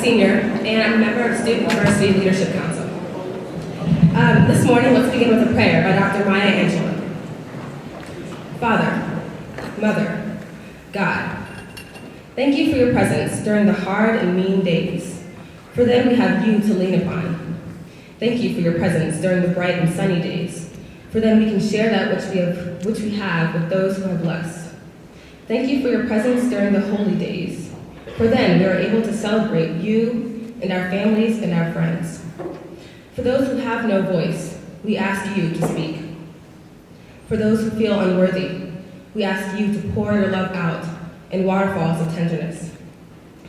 senior, and I'm a member of Student University Leadership Council. This morning, let's begin with a prayer by Dr. Maya Angelou. Father, Mother, God, thank you for your presence during the hard and mean days. For them, we have you to lean upon. Thank you for your presence during the bright and sunny days. For them, we can share that which we have with those who have less. Thank you for your presence during the holy days. For then, we are able to celebrate you and our families and our friends. For those who have no voice, we ask you to speak. For those who feel unworthy, we ask you to pour your love out in waterfalls of tenderness.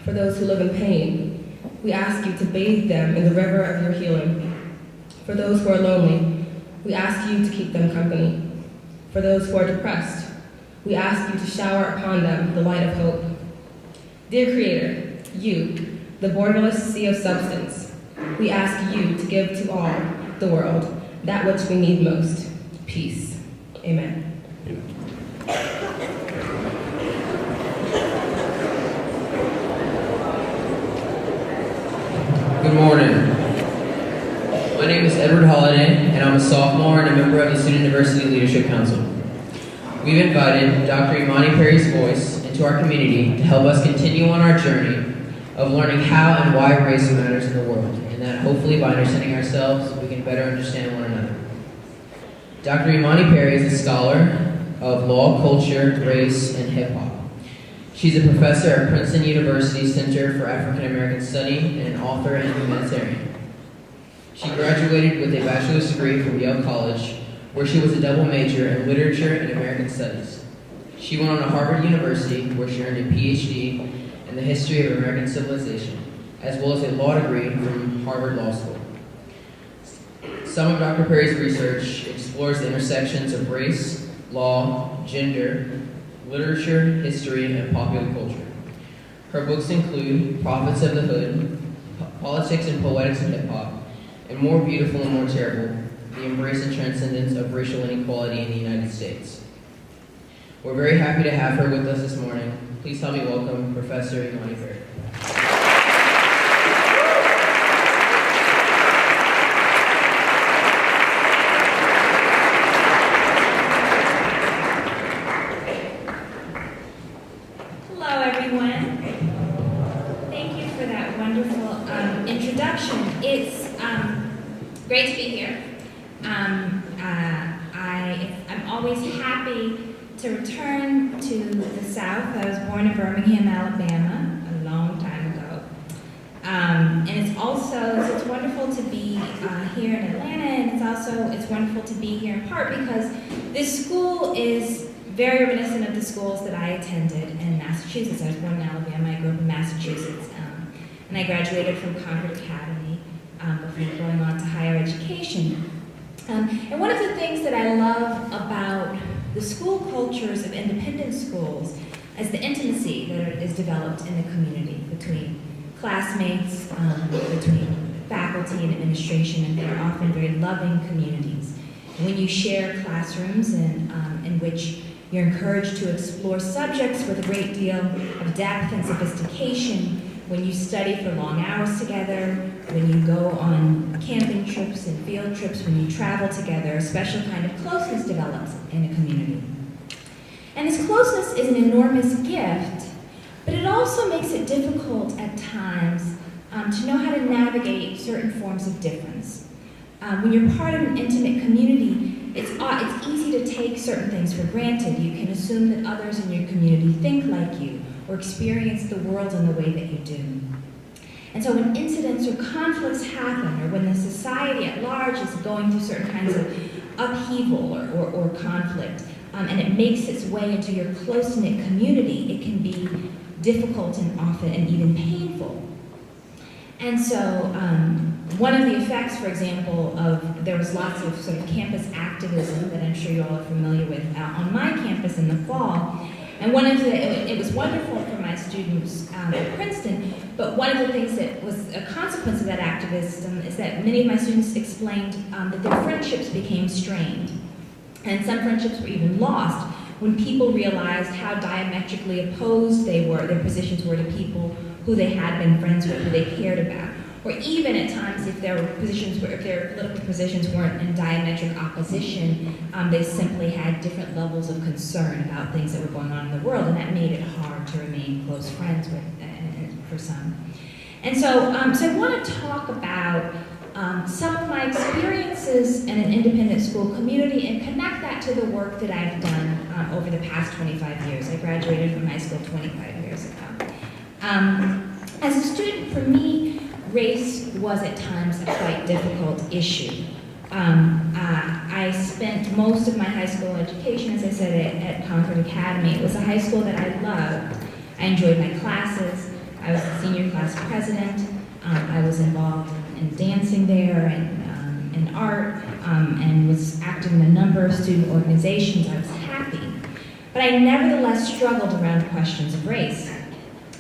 For those who live in pain, we ask you to bathe them in the river of your healing. For those who are lonely, we ask you to keep them company. For those who are depressed, we ask you to shower upon them the light of hope. Dear Creator, you, the borderless sea of substance, we ask you to give to all the world that which we need most, peace. Amen. Good morning. My name is Edward Holliday, and I'm a sophomore and a member of the Student University Leadership Council. We've invited Dr. Imani Perry's voice into our community to help us continue on our journey of learning how and why race matters in the world, and that hopefully by understanding ourselves, we can better understand one another. Dr. Imani Perry is a scholar of law, culture, race, and hip-hop. She's a professor at Princeton University Center for African American Study and an author and humanitarian. She graduated with a bachelor's degree from Yale College, where she was a double major in literature and American studies. She went on to Harvard University, where she earned a PhD in the history of American civilization, as well as a law degree from Harvard Law School. Some of Dr. Perry's research explores the intersections of race, law, gender, literature, history, and popular culture. Her books include Prophets of the Hood, Politics and Poetics in Hip-Hop, and More Beautiful and More Terrible, The Embrace and Transcendence of Racial Inequality in the United States. We're very happy to have her with us this morning. Please help me welcome Professor Imani Perry. Hello, everyone. Thank you for that wonderful introduction. It's great to be here. I'm always happy to return to the South. I was born in Birmingham, Alabama, a long time ago. And it's wonderful to be here in Atlanta, and it's wonderful to be here in part because this school is very reminiscent of the schools that I attended in Massachusetts. I was born in Alabama, I grew up in Massachusetts, and I graduated from Concord Academy before going on to higher education. And one of the things that I love about the school cultures of independent schools is the intimacy that is developed in the community between classmates, between faculty and administration, and they're often very loving communities. And when you share classrooms in which you're encouraged to explore subjects with a great deal of depth and sophistication, when you study for long hours together, when you go on camping trips and field trips, when you travel together, a special kind of closeness develops in a community. And this closeness is an enormous gift, but it also makes it difficult at times to know how to navigate certain forms of difference. When you're part of an intimate community, it's easy to take certain things for granted. You can assume that others in your community think like you or experience the world in the way that you do. And so when incidents or conflicts happen, or when the society at large is going through certain kinds of upheaval or conflict, and it makes its way into your close-knit community, it can be difficult and often and even painful. And so one of the effects, for example, there was lots of sort of campus activism that I'm sure you all are familiar with on my campus in the fall. And it was wonderful for my students at Princeton, but one of the things that was a consequence of that activism is that many of my students explained that their friendships became strained. And some friendships were even lost when people realized how diametrically opposed their positions were to people who they had been friends with, who they cared about. Or even at times, if their political positions weren't in diametric opposition, they simply had different levels of concern about things that were going on in the world, and that made it hard to remain close friends with for some. And so I want to talk about some of my experiences in an independent school community and connect that to the work that I've done over the past 25 years. I graduated from high school 25 years ago. As a student, for me, race was at times a quite difficult issue. I spent most of my high school education, as I said, at Concord Academy. It was a high school that I loved. I enjoyed my classes. I was the senior class president. I was involved in dancing there and in art, and was active in a number of student organizations. I was happy. But I nevertheless struggled around questions of race.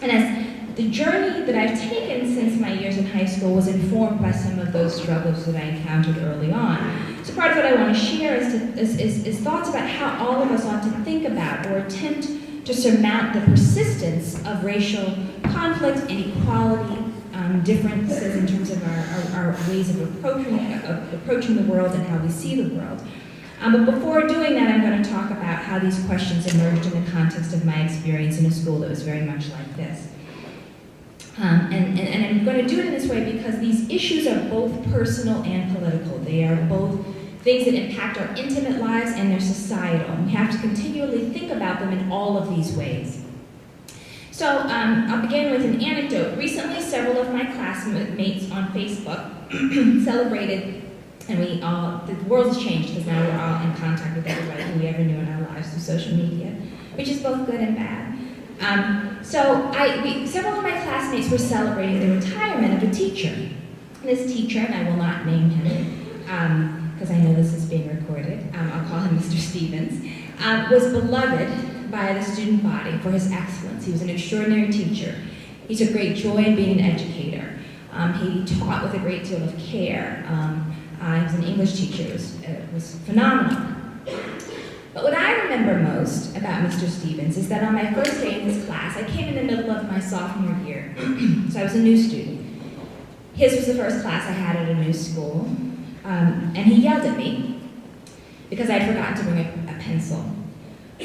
And as the journey that I've taken since my years in high school was informed by some of those struggles that I encountered early on. So part of what I want to share is thoughts about how all of us ought to think about or attempt to surmount the persistence of racial conflict, inequality, differences in terms of our ways of approaching the world and how we see the world. But before doing that, I'm going to talk about how these questions emerged in the context of my experience in a school that was very much like this. And I'm going to do it in this way because these issues are both personal and political. They are both things that impact our intimate lives and they're societal. We have to continually think about them in all of these ways. So I'll begin with an anecdote. Recently, several of my classmates on Facebook celebrated, and the world has changed because now we're all in contact with everybody who we ever knew in our lives through social media, which is both good and bad. Several of my classmates were celebrating the retirement of a teacher. This teacher, and I will not name him because I know this is being recorded, I'll call him Mr. Stevens, was beloved by the student body for his excellence. He was an extraordinary teacher. He took great joy in being an educator. He taught with a great deal of care. He was an English teacher. It was phenomenal. But what I remember most about Mr. Stevens is that on my first day in his class, I came in the middle of my sophomore year, so I was a new student. His was the first class I had at a new school, and he yelled at me because I'd forgotten to bring a pencil.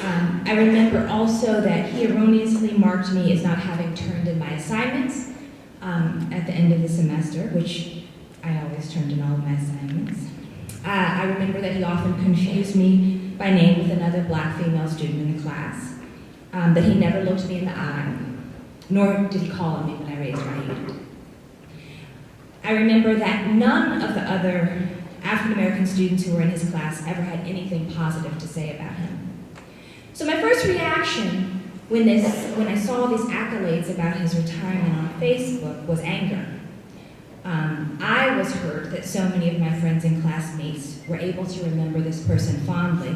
I remember also that he erroneously marked me as not having turned in my assignments at the end of the semester, which I always turned in all of my assignments. I remember that he often confused me by name with another black female student in the class, that he never looked me in the eye, nor did he call on me when I raised my hand. I remember that none of the other African American students who were in his class ever had anything positive to say about him. So my first reaction when I saw these accolades about his retirement on Facebook was anger. I was hurt that so many of my friends and classmates were able to remember this person fondly,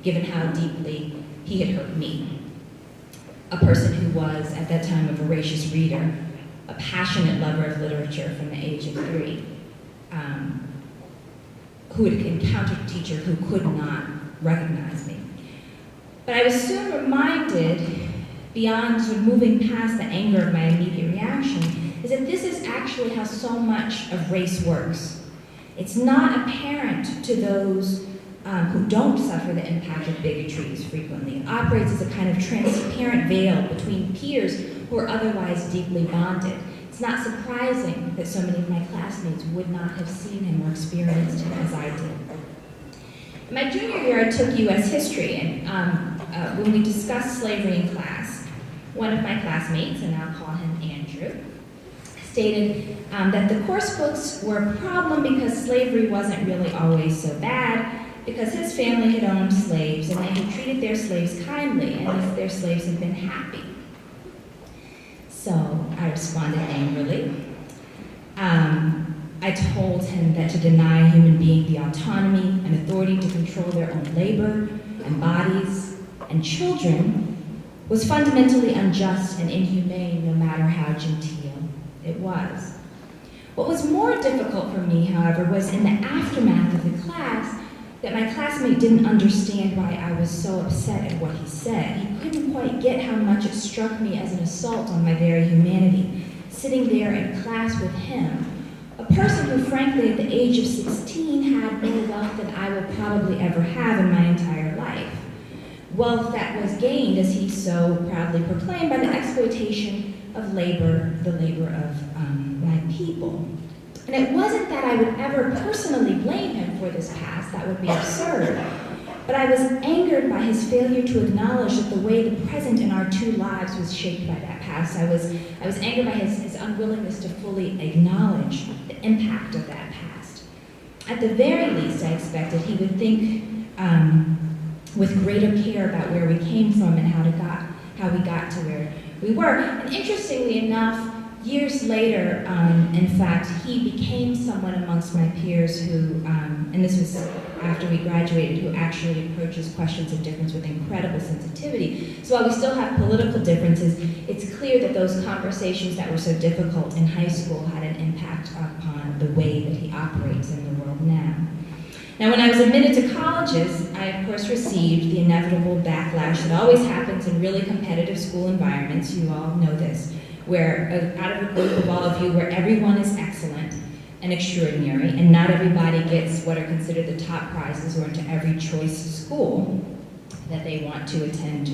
given how deeply he had hurt me. A person who was, at that time, a voracious reader, a passionate lover of literature from the age of 3, who had encountered a teacher who could not recognize me. But I was soon reminded, beyond sort of moving past the anger of my immediate reaction, is that this is actually how so much of race works. It's not apparent to those who don't suffer the impact of bigotries frequently. It operates as a kind of transparent veil between peers who are otherwise deeply bonded. It's not surprising that so many of my classmates would not have seen him or experienced him as I did. In my junior year, I took U.S. history, and when we discussed slavery in class, one of my classmates, and I'll call him Andrew, stated that the course books were a problem because slavery wasn't really always so bad, because his family had owned slaves and they had treated their slaves kindly and their slaves had been happy. So I responded angrily. I told him that to deny a human being the autonomy and authority to control their own labor and bodies and children was fundamentally unjust and inhumane, no matter how genteel it was. What was more difficult for me, however, was in the aftermath of the class that my classmate didn't understand why I was so upset at what he said. He couldn't quite get how much it struck me as an assault on my very humanity. sitting there in class with him, a person who frankly at the age of 16 had more wealth than I will probably ever have in my entire life. Wealth that was gained, as he so proudly proclaimed, by the exploitation of labor, the labor of my people. And it wasn't that I would ever personally blame him for this past, that would be absurd, but I was angered by his failure to acknowledge that the way the present in our two lives was shaped by that past. I was angered by his unwillingness to fully acknowledge the impact of that past. At the very least, I expected he would think with greater care about where we came from and how we got to where we were. And interestingly enough, years later, in fact, he became someone amongst my peers who, and this was after we graduated, who actually approaches questions of difference with incredible sensitivity. So while we still have political differences, it's clear that those conversations that were so difficult in high school had an impact upon the way that he operates in the world now. Now, when I was admitted to colleges, I of course received the inevitable backlash that always happens in really competitive school environments. You all know this, where out of a group of all of you where everyone is excellent and extraordinary, and not everybody gets what are considered the top prizes or into every choice school that they want to attend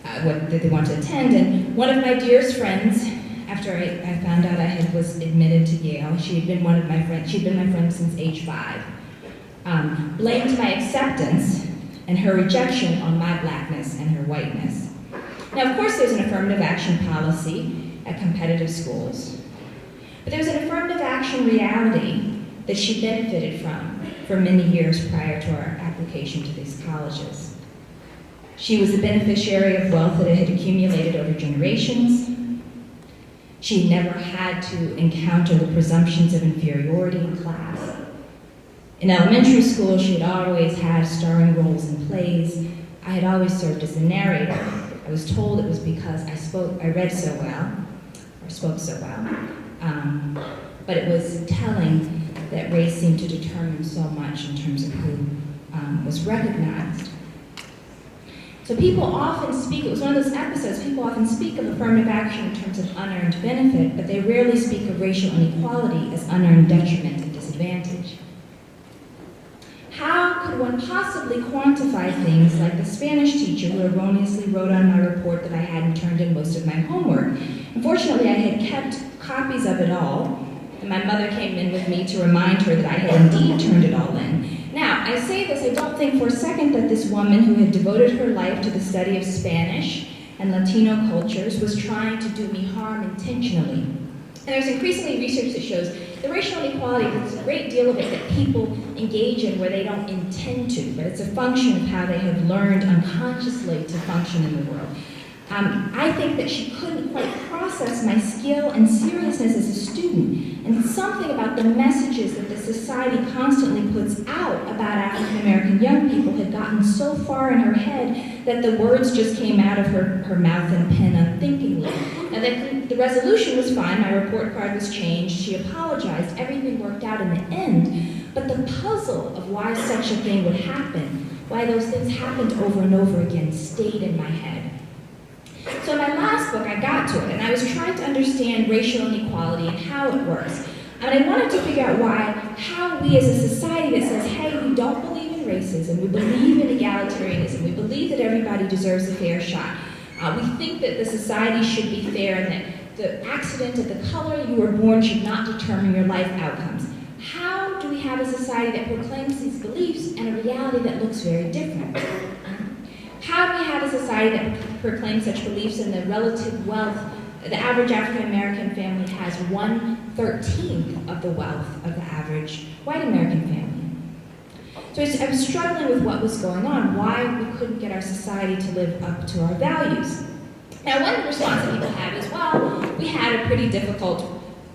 And one of my dearest friends, after I found out I was admitted to Yale, she'd been my friend since age 5, blamed my acceptance and her rejection on my blackness and her whiteness. Now, of course, there's an affirmative action policy at competitive schools, but there was an affirmative action reality that she benefited from for many years prior to our application to these colleges. She was the beneficiary of wealth that had accumulated over generations. She never had to encounter the presumptions of inferiority in class. In elementary school, she had always had starring roles in plays. I had always served as the narrator. I was told it was because I read so well, or spoke so well, but it was telling that race seemed to determine so much in terms of who was recognized. So people often speak, it was one of those episodes, people often speak of affirmative action in terms of unearned benefit, but they rarely speak of racial inequality as unearned detriment and disadvantage. How could one possibly quantify things like the Spanish teacher who erroneously wrote on my report that I hadn't turned in most of my homework? Unfortunately, I had kept copies of it all, and my mother came in with me to remind her that I had indeed turned it all in. Now, I say this, I don't think for a second that this woman who had devoted her life to the study of Spanish and Latino cultures was trying to do me harm intentionally. And there's increasingly research that shows the racial inequality, there's a great deal of it that people engage in where they don't intend to, but it's a function of how they have learned unconsciously to function in the world. I think that she couldn't quite process my skill and seriousness as a student, and something about the messages that the society constantly puts out about African American young people had gotten so far in her head that the words just came out of her mouth and pen unthinkingly. Now, the resolution was fine, my report card was changed, she apologized, everything worked out in the end, but the puzzle of why such a thing would happen, why those things happened over and over again, stayed in my head. So in my last book, I got to it, and I was trying to understand racial inequality and how it works. And I wanted to figure out how we as a society that says, hey, we don't believe in racism, we believe in egalitarianism, we believe that everybody deserves a fair shot. We think that the society should be fair and that the accident of the color you were born should not determine your life outcomes. How do we have a society that proclaims these beliefs and a reality that looks very different? How do we have a society that proclaims such beliefs and the relative wealth? The average African American family has 1/13 of the wealth of the average white American family. So I was struggling with what was going on, why we couldn't get our society to live up to our values. Now, one response that people have is, well, we had a pretty difficult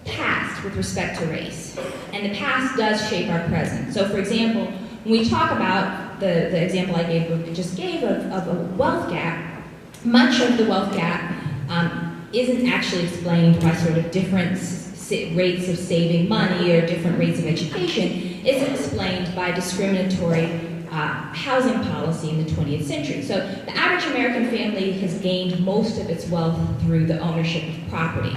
past with respect to race, and the past does shape our present. So, for example, when we talk about the example I just gave of a wealth gap, much of the wealth gap isn't actually explained by sort of different rates of saving money or different rates of education. It's explained by discriminatory housing policy in the 20th century. So the average American family has gained most of its wealth through the ownership of property.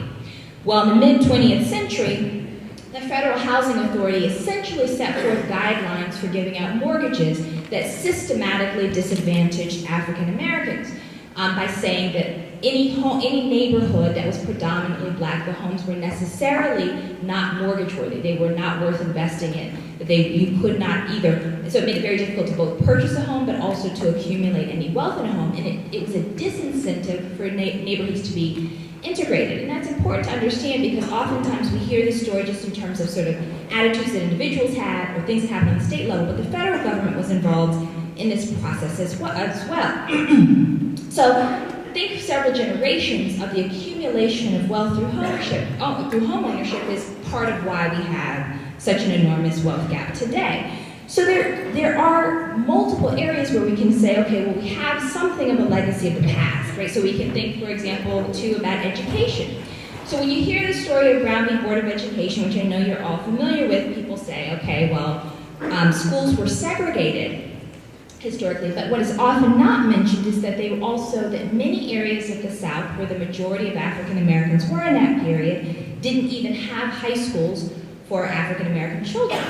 Well, in the mid-20th century, the Federal Housing Authority essentially set forth guidelines for giving out mortgages that systematically disadvantaged African Americans by saying that any neighborhood that was predominantly black, the homes were necessarily not mortgage worthy. They were not worth investing in. You could not either, so it made it very difficult to both purchase a home but also to accumulate any wealth in a home. And it was a disincentive for neighborhoods to be integrated. And that's important to understand because oftentimes we hear this story just in terms of sort of attitudes that individuals had or things that happened on the state level, but the federal government was involved in this process as well. So think several generations of the accumulation of wealth through home ownership is part of why we have such an enormous wealth gap today. So there are multiple areas where we can say, okay, well, we have something of a legacy of the past, right? So we can think, for example, too, about education. So when you hear the story of Brown v. Board of Education, which I know you're all familiar with, people say, okay, well, schools were segregated historically, but what is often not mentioned is that that many areas of the South, where the majority of African Americans were in that period, didn't even have high schools for African American children,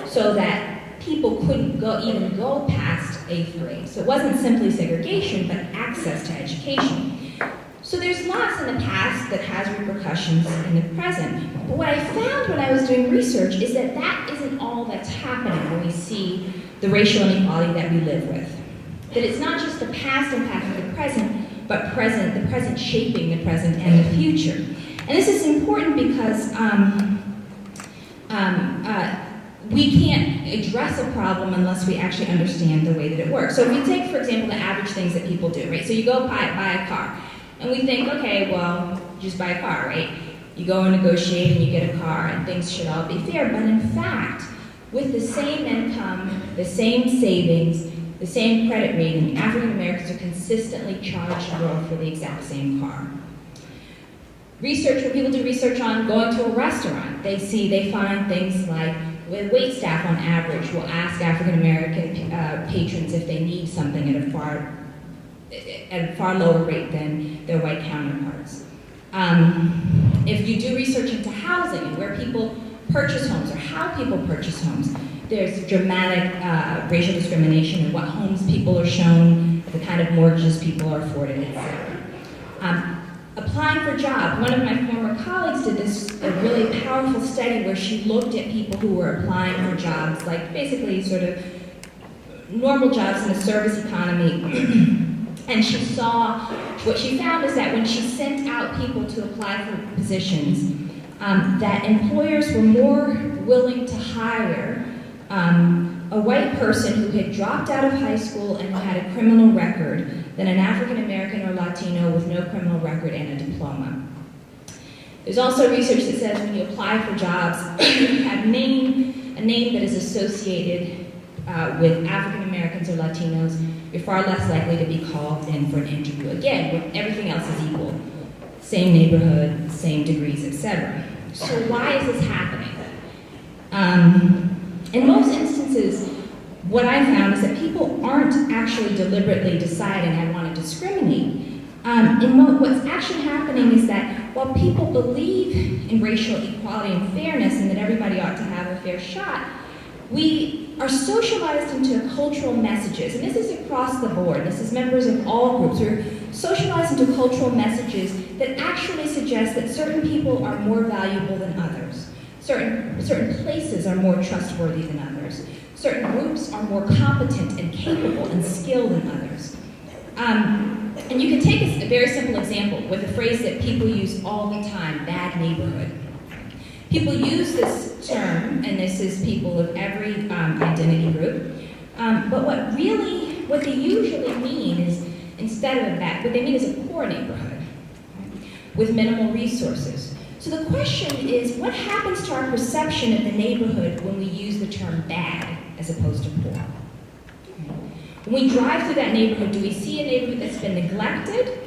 so that people couldn't even go past 8th grade. So it wasn't simply segregation, but access to education. So there's lots in the past that has repercussions in the present. But what I found when I was doing research is that that isn't all that's happening when we see the racial inequality that we live with. That it's not just the past impacting the present, but the present shaping the present and the future. And this is important because we can't address a problem unless we actually understand the way that it works. So if you take, for example, the average things that people do, right? So you go buy a car, and we think, okay, well, just buy a car, right? You go and negotiate and you get a car and things should all be fair. But in fact, with the same income, the same savings, the same credit rating, African Americans are consistently charged more for the exact same car. Research, when people do research on going to a restaurant, they find things like with wait staff on average will ask African American patrons if they need something at a far lower rate than their white counterparts. If you do research into housing and where people purchase homes or how people purchase homes, there's dramatic racial discrimination in what homes people are shown, the kind of mortgages people are afforded, etc. Applying for jobs. One of my former colleagues did a really powerful study where she looked at people who were applying for jobs, like basically sort of normal jobs in the service economy. And she saw, what she found is that when she sent out people to apply for positions, that employers were more willing to hire a white person who had dropped out of high school and who had a criminal record than an African American or Latino with no criminal record and a diploma. There's also research that says when you apply for jobs, you have a name that is associated with African Americans or Latinos, you're far less likely to be called in for an interview. Again, when everything else is equal. Same neighborhood, same degrees, etc. So why is this happening? In most instances, what I found is that people aren't actually deliberately deciding, I want to discriminate. What's actually happening is that while people believe in racial equality and fairness and that everybody ought to have a fair shot, we are socialized into cultural messages, and this is across the board. This is members of all groups. We're socialized into cultural messages that actually suggest that certain people are more valuable than others. Certain places are more trustworthy than others. Certain groups are more competent and capable and skilled than others. And you can take a very simple example with a phrase that people use all the time, bad neighborhood. People use this term, and this is people of every identity group, but what they usually mean is, instead of a bad, what they mean is a poor neighborhood, right, with minimal resources. So the question is, what happens to our perception of the neighborhood when we use the term bad as opposed to poor? When we drive through that neighborhood, do we see a neighborhood that's been neglected,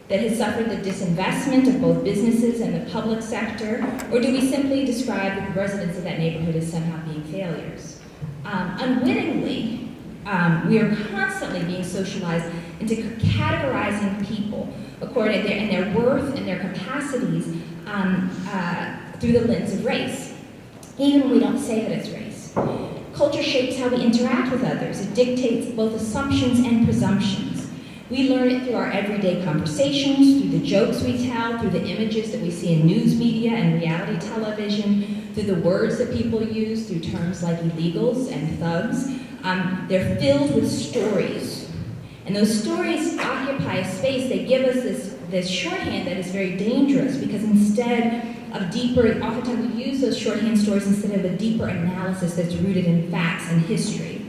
that has suffered the disinvestment of both businesses and the public sector, or do we simply describe the residents of that neighborhood as somehow being failures? Unwittingly, we are constantly being socialized into categorizing people according to their worth and their capacities through the lens of race, even when we don't say that it's race. Culture shapes how we interact with others. It dictates both assumptions and presumptions. We learn it through our everyday conversations, through the jokes we tell, through the images that we see in news media and reality television, through the words that people use, through terms like illegals and thugs. They're filled with stories. And those stories occupy a space. They give us this shorthand that is very dangerous, because instead of deeper, oftentimes we use those shorthand stories instead of a deeper analysis that's rooted in facts and history.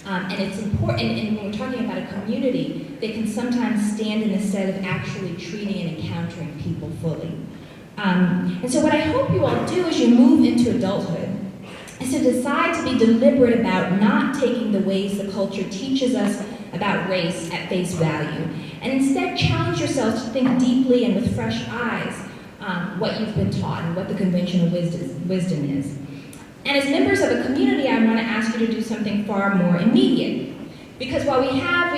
And it's important, and when we're talking about a community, they can sometimes stand in the stead of actually treating and encountering people fully. And so what I hope you all do as you move into adulthood is to decide to be deliberate about not taking the ways the culture teaches us about race at face value, and instead challenge yourselves to think deeply and with fresh eyes what you've been taught and what the conventional wisdom is. And as members of a community, I want to ask you to do something far more immediate. Because while we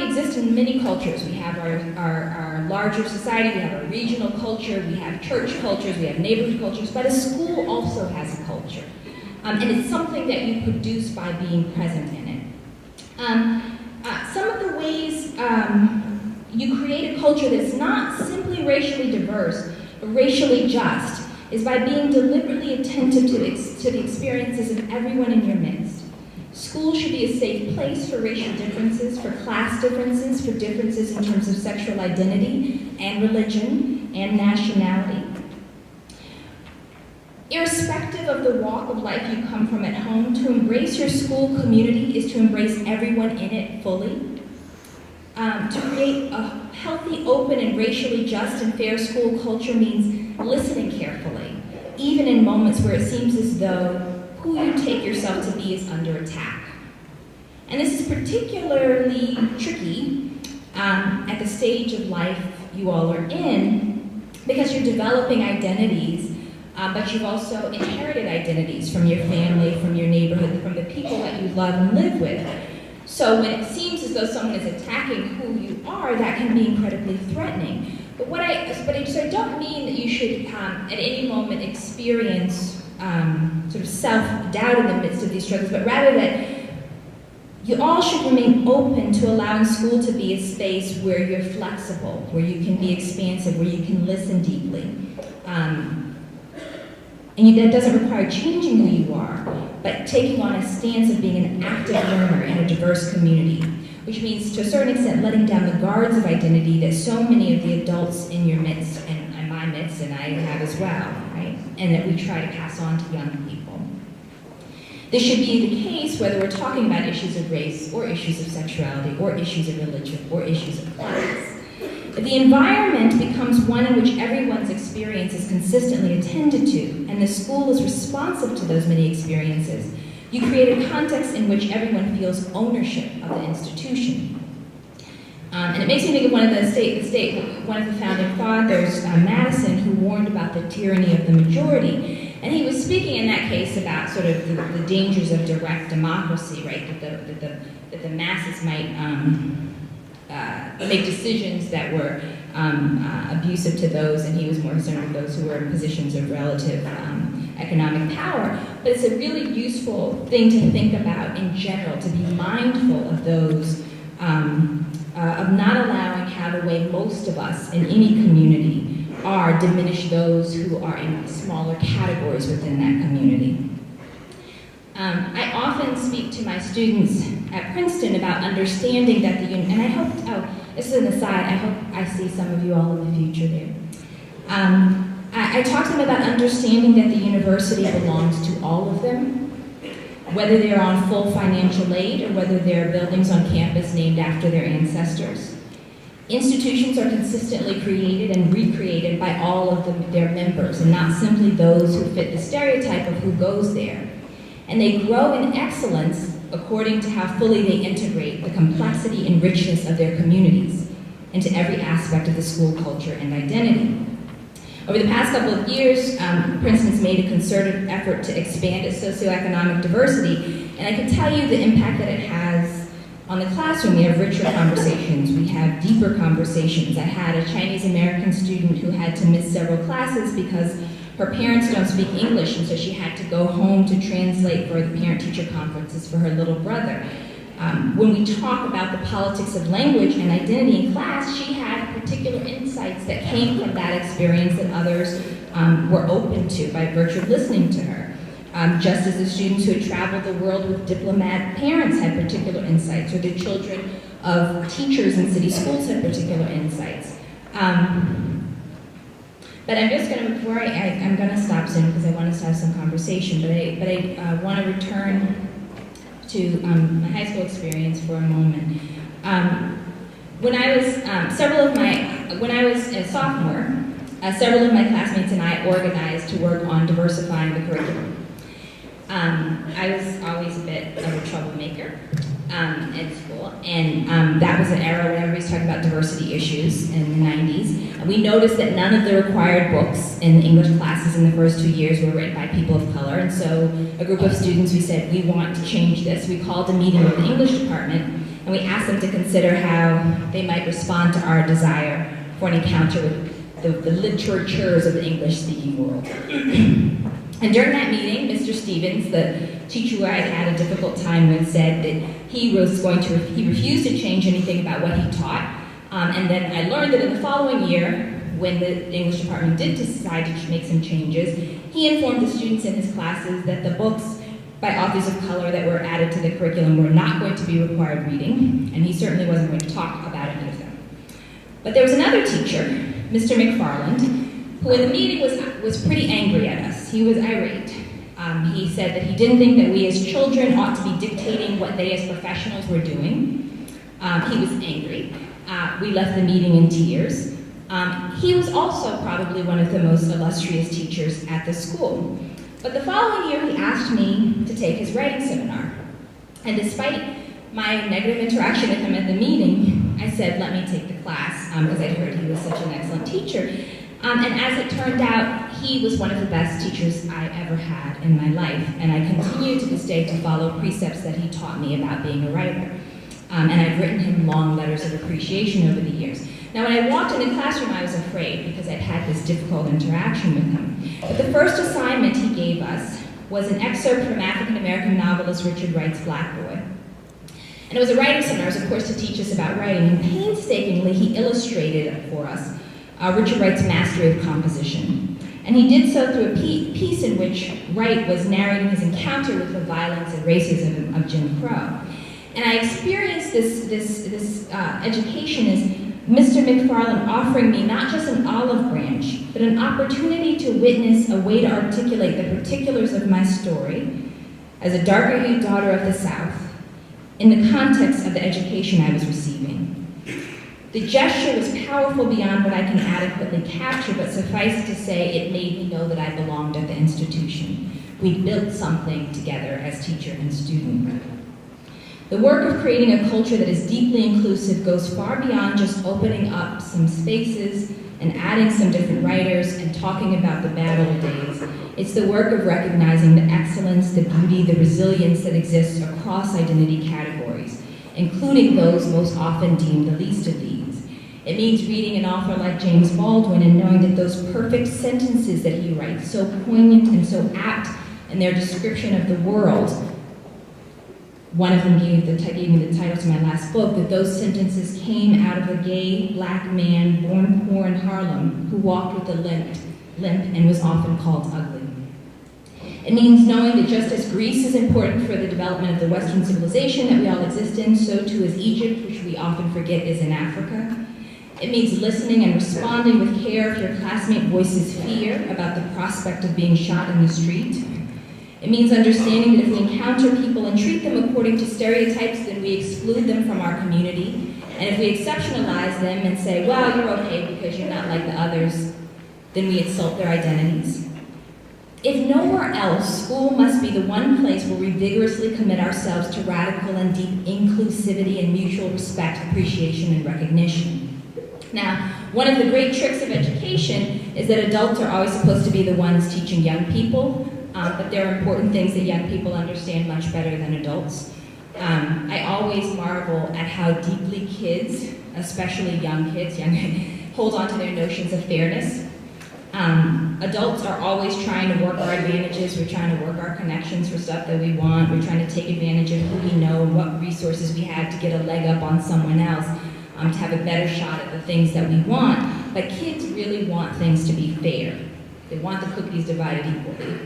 exist in many cultures, we have our larger society, we have our regional culture, we have church cultures, we have neighborhood cultures, but a school also has a culture. And it's something that you produce by being present in it. Some of the ways you create a culture that's not simply racially diverse, but racially just, is by being deliberately attentive to the experiences of everyone in your midst. School should be a safe place for racial differences, for class differences, for differences in terms of sexual identity and religion and nationality. Irrespective of the walk of life you come from at home, to embrace your school community is to embrace everyone in it fully. To create a healthy, open, and racially just and fair school culture means listening carefully, even in moments where it seems as though who you take yourself to be is under attack. And this is particularly tricky at the stage of life you all are in, because you're developing identities, but you've also inherited identities from your family, from your neighborhood, from the people that you love and live with. So when it seems as though someone is attacking who you are, that can be incredibly threatening. But I don't mean that you should at any moment experience sort of self-doubt in the midst of these struggles, but rather that you all should remain open to allowing school to be a space where you're flexible, where you can be expansive, where you can listen deeply. And that doesn't require changing who you are, but taking on a stance of being an active learner in a diverse community, which means to a certain extent letting down the guards of identity that so many of the adults in your midst, and my midst, and I have as well, right? And that we try to pass on to young people. This should be the case whether we're talking about issues of race, or issues of sexuality, or issues of religion, or issues of class. If the environment becomes one in which everyone's experience is consistently attended to, and the school is responsive to those many experiences, you create a context in which everyone feels ownership of the institution. And it makes me think of one of the founding fathers, Madison, who warned about the tyranny of the majority. And he was speaking in that case about sort of the dangers of direct democracy, right? That the masses might make decisions that were abusive to those, and he was more concerned with those who were in positions of relative economic power. But it's a really useful thing to think about in general, to be mindful of those, of not allowing how the way most of us in any community are diminish those who are in smaller categories within that community. I often speak to my students at Princeton about understanding that and I hope, this is an aside, I hope I see some of you all in the future there. I talk to them about understanding that the university belongs to all of them, whether they're on full financial aid or whether there are buildings on campus named after their ancestors. Institutions are consistently created and recreated by all of their members, and not simply those who fit the stereotype of who goes there. And they grow in excellence according to how fully they integrate the complexity and richness of their communities into every aspect of the school culture and identity. Over the past couple of years, Princeton's made a concerted effort to expand its socioeconomic diversity, and I can tell you the impact that it has On the classroom, we have richer conversations, we have deeper conversations. I had a Chinese American student who had to miss several classes because her parents don't speak English, and so she had to go home to translate for the parent-teacher conferences for her little brother. When we talk about the politics of language and identity in class, she had particular insights that came from that experience that others were open to by virtue of listening to her. Just as the students who had traveled the world with diplomat parents had particular insights, or the children of teachers in city schools had particular insights. But I'm just going to, before I'm going to stop soon because I want us to have some conversation, but I want to return to my high school experience for a moment. When I was a sophomore, several of my classmates and I organized to work on diversifying the curriculum. I was always a bit of a troublemaker at school, and that was an era when everybody's talking about diversity issues in the 90s. And we noticed that none of the required books in the English classes in the first 2 years were written by people of color, and so a group of students, we said, we want to change this. We called a meeting with the English department, and we asked them to consider how they might respond to our desire for an encounter with the literatures of the English-speaking world. And during that meeting, Mr. Stevens, the teacher who I had a difficult time with, said that he refused to change anything about what he taught. And then I learned that in the following year, when the English department did decide to make some changes, he informed the students in his classes that the books by authors of color that were added to the curriculum were not going to be required reading, and he certainly wasn't going to talk about any of them. But there was another teacher, Mr. McFarland, who in the meeting was pretty angry at us. He was irate. He said that he didn't think that we as children ought to be dictating what they as professionals were doing. He was angry. We left the meeting in tears. He was also probably one of the most illustrious teachers at the school. But the following year, he asked me to take his writing seminar. And despite my negative interaction with him at the meeting, I said, let me take the class, because I'd heard he was such an excellent teacher. And as it turned out, he was one of the best teachers I ever had in my life. And I continue to this day to follow precepts that he taught me about being a writer. And I've written him long letters of appreciation over the years. Now, when I walked in the classroom, I was afraid because I'd had this difficult interaction with him. But the first assignment he gave us was an excerpt from African-American novelist Richard Wright's Black Boy. And it was a writing seminar, of course, to teach us about writing. And painstakingly, he illustrated for us Richard Wright's mastery of composition. And he did so through a piece in which Wright was narrating his encounter with the violence and racism of Jim Crow. And I experienced this education as Mr. McFarland offering me not just an olive branch, but an opportunity to witness a way to articulate the particulars of my story as a darker-hued daughter of the South in the context of the education I was receiving. The gesture was powerful beyond what I can adequately capture, but suffice to say, it made me know that I belonged at the institution. We built something together as teacher and student. The work of creating a culture that is deeply inclusive goes far beyond just opening up some spaces and adding some different writers and talking about the bad old days. It's the work of recognizing the excellence, the beauty, the resilience that exists across identity categories, including those most often deemed the least of these. It means reading an author like James Baldwin and knowing that those perfect sentences that he writes, so poignant and so apt in their description of the world, one of them gave me the title to my last book, that those sentences came out of a gay black man born poor in Harlem who walked with a limp and was often called ugly. It means knowing that just as Greece is important for the development of the Western civilization that we all exist in, so too is Egypt, which we often forget is in Africa. It means listening and responding with care if your classmate voices fear about the prospect of being shot in the street. It means understanding that if we encounter people and treat them according to stereotypes, then we exclude them from our community. And if we exceptionalize them and say, well, you're okay because you're not like the others, then we insult their identities. If nowhere else, school must be the one place where we vigorously commit ourselves to radical and deep inclusivity and mutual respect, appreciation, and recognition. Now, one of the great tricks of education is that adults are always supposed to be the ones teaching young people, but there are important things that young people understand much better than adults. I always marvel at how deeply kids, especially young kids, hold on to their notions of fairness. Adults are always trying to work our advantages. We're trying to work our connections for stuff that we want. We're trying to take advantage of who we know and what resources we have to get a leg up on someone else, to have a better shot at the things that we want. But kids really want things to be fair. They want the cookies divided equally.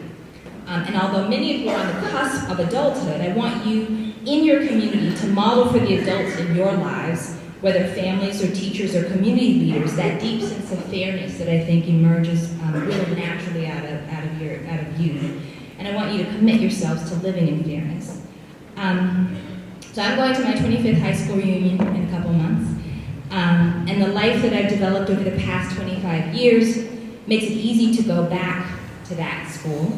And although many of you are on the cusp of adulthood, I want you in your community to model for the adults in your lives, whether families or teachers or community leaders, that deep sense of fairness that I think emerges really naturally out of youth. And I want you to commit yourselves to living in fairness. So I'm going to my 25th high school reunion in a couple months. And the life that I've developed over the past 25 years makes it easy to go back to that school.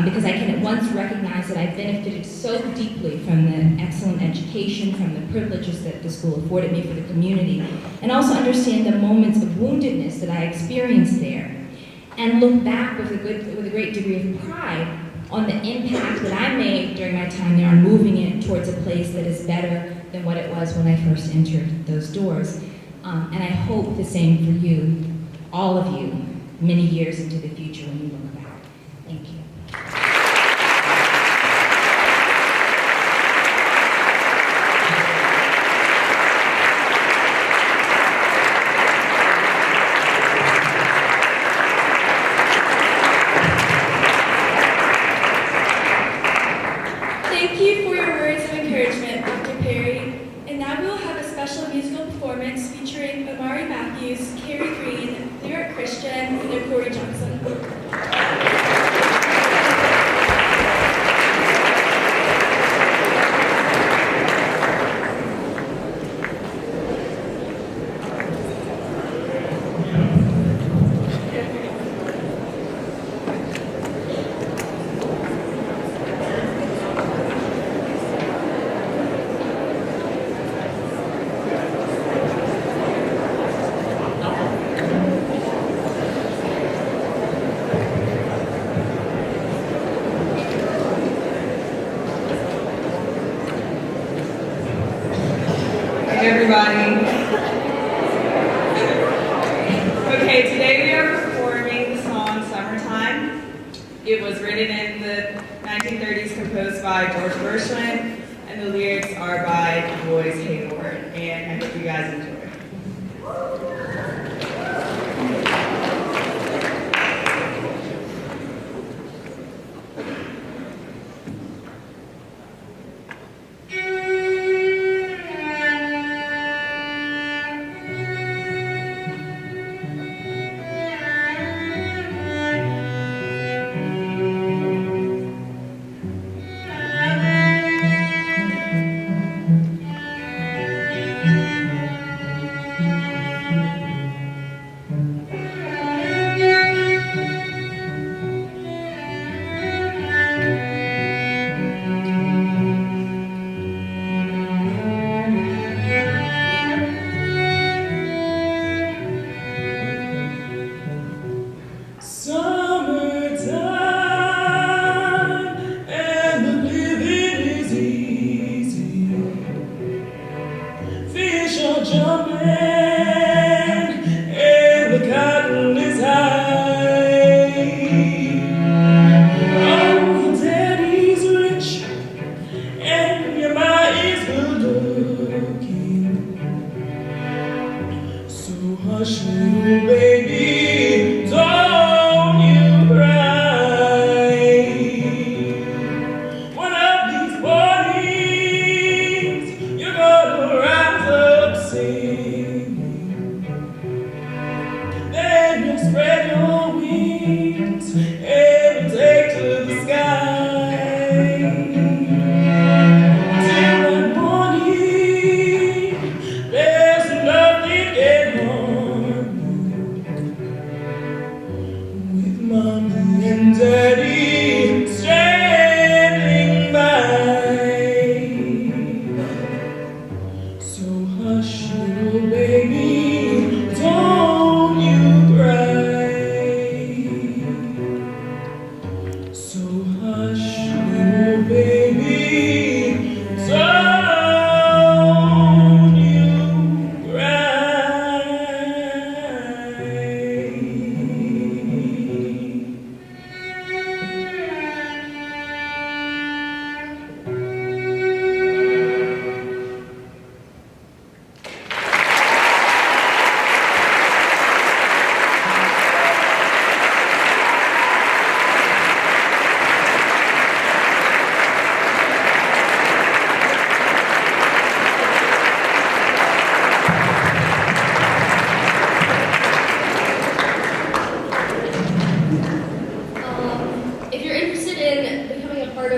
Because I can at once recognize that I've benefited so deeply from the excellent education, from the privileges that the school afforded me for the community, and also understand the moments of woundedness that I experienced there, and look back with a great degree of pride on the impact that I made during my time there on moving it towards a place that is better than what it was when I first entered those doors. And I hope the same for you, all of you, many years into the future when you look back. Thank you. Thank you for your words of encouragement, Dr. Perry. And now we will have a special musical performance featuring Amari Matthews, Carrie Green, Lyric Christian, and Corey Johnson. Everybody. Okay, today we are performing the song Summertime. It was written in the 1930s, composed by George Gershwin, and the lyrics are by Du Bois Hayward, and I hope you guys enjoy.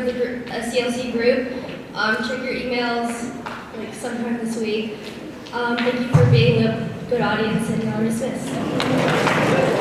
of the CLC group. Check your emails like sometime this week. Thank you for being a good audience, and you're dismissed.